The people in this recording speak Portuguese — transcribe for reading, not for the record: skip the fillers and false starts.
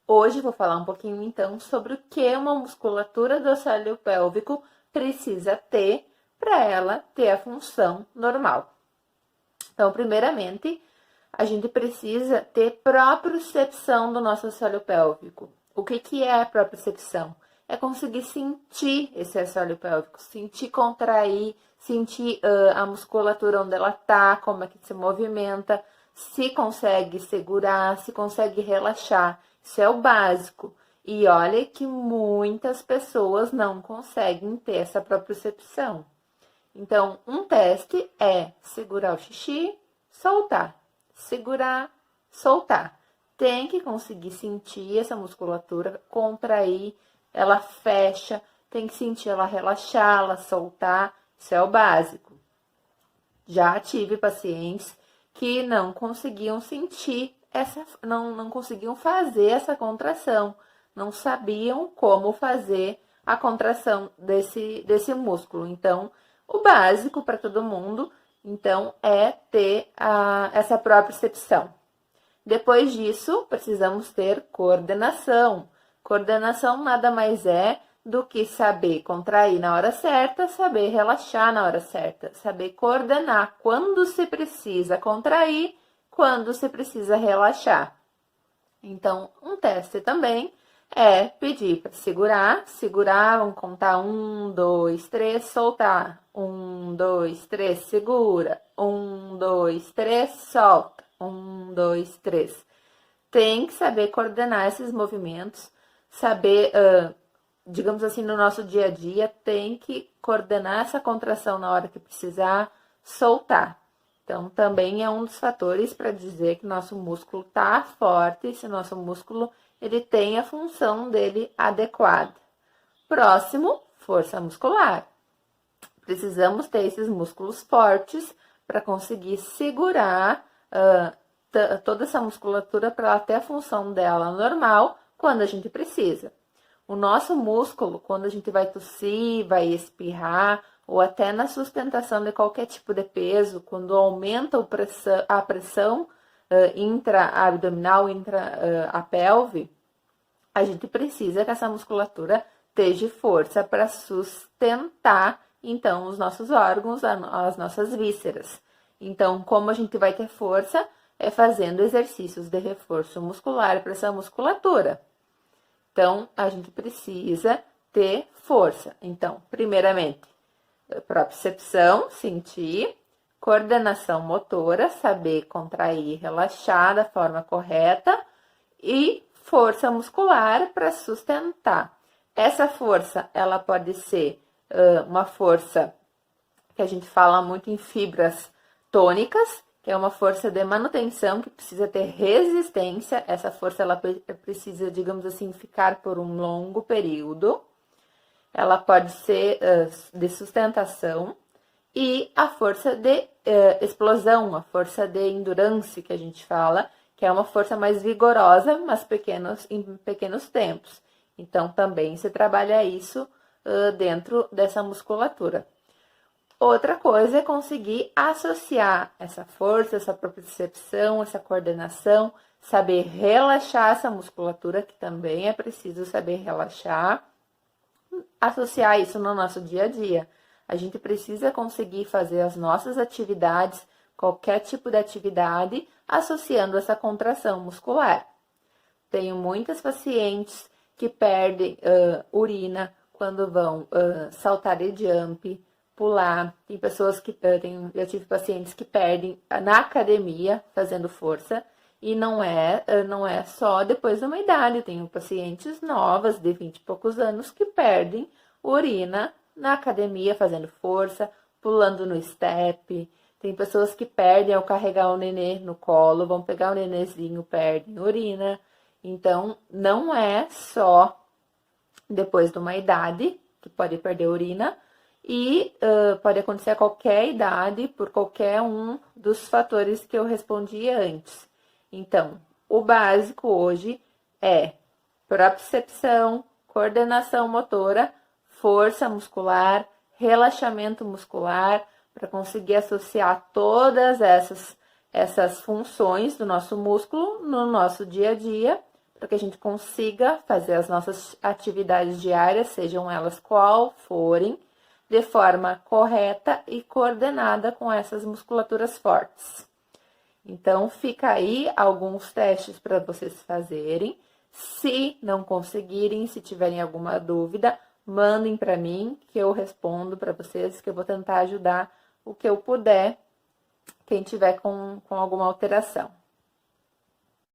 Hoje vou falar um pouquinho então sobre o que uma musculatura do assoalho pélvico precisa ter para ela ter a função normal. Então, primeiramente, a gente precisa ter propriocepção do nosso assoalho pélvico. O que é a propriocepção? É conseguir sentir esse assoalho pélvico, sentir contrair, sentir a musculatura onde ela tá, como é que se movimenta, se consegue segurar, se consegue relaxar. Isso é o básico. E olha que muitas pessoas não conseguem ter essa propriocepção. Então, um teste é segurar o xixi, soltar. Segurar, soltar. Tem que conseguir sentir essa musculatura contrair, ela fecha, tem que sentir ela relaxar, ela soltar. Isso é o básico. Já tive pacientes que não conseguiam sentir não conseguiam fazer essa contração, não sabiam como fazer a contração desse músculo. Então, o básico para todo mundo, então, é ter essa propriocepção. Depois disso, precisamos ter coordenação. Coordenação nada mais é do que saber contrair na hora certa, saber relaxar na hora certa, saber coordenar quando se precisa contrair, quando se precisa relaxar. Então, um teste também é pedir para segurar, vamos contar 1, 2, 3, soltar. 1, 2, 3, segura. 1, 2, 3, solta. 1, 2, 3. Tem que saber coordenar esses movimentos, saber, digamos assim, no nosso dia a dia, tem que coordenar essa contração na hora que precisar, soltar. Então, também é um dos fatores para dizer que nosso músculo está forte, se nosso músculo ele tem a função dele adequada. Próximo, força muscular. Precisamos ter esses músculos fortes para conseguir segurar toda essa musculatura para ela ter a função dela normal quando a gente precisa. O nosso músculo, quando a gente vai tossir, vai espirrar, ou até na sustentação de qualquer tipo de peso, quando aumenta a pressão intra-abdominal, a pelve, a gente precisa que essa musculatura esteja força para sustentar, então, os nossos órgãos, as nossas vísceras. Então, como a gente vai ter força? É fazendo exercícios de reforço muscular para essa musculatura. Então, a gente precisa ter força. Então, primeiramente, propriocepção, sentir, coordenação motora, saber contrair e relaxar da forma correta e força muscular para sustentar. Essa força, ela pode ser uma força que a gente fala muito em fibras tônicas, que é uma força de manutenção que precisa ter resistência. Essa força ela precisa, digamos assim, ficar por um longo período. Ela pode ser de sustentação e a força de explosão, a força de endurance que a gente fala, que é uma força mais vigorosa, mas em pequenos tempos. Então, também se trabalha isso dentro dessa musculatura. Outra coisa é conseguir associar essa força, essa propriocepção, essa coordenação, saber relaxar essa musculatura, que também é preciso saber relaxar, associar isso no nosso dia a dia. A gente precisa conseguir fazer as nossas atividades, qualquer tipo de atividade, associando essa contração muscular. Tenho muitas pacientes que perdem urina quando vão saltar de jump, pular. Tem pessoas que eu tive pacientes que perdem na academia fazendo força e não é só depois de uma idade. Tenho pacientes novas de 20 e poucos anos que perdem urina na academia fazendo força, pulando no step. Tem pessoas que perdem ao carregar o nenê no colo, vão pegar o nenêzinho, perdem urina. Então, não é só depois de uma idade que pode perder urina, e pode acontecer a qualquer idade, por qualquer um dos fatores que eu respondi antes. Então, o básico hoje é propriocepção, coordenação motora, força muscular, relaxamento muscular, para conseguir associar todas essas funções do nosso músculo no nosso dia a dia, para que a gente consiga fazer as nossas atividades diárias, sejam elas qual forem, de forma correta e coordenada com essas musculaturas fortes. Então, fica aí alguns testes para vocês fazerem. Se não conseguirem, se tiverem alguma dúvida, mandem para mim, que eu respondo para vocês, que eu vou tentar ajudar o que eu puder, quem tiver com alguma alteração.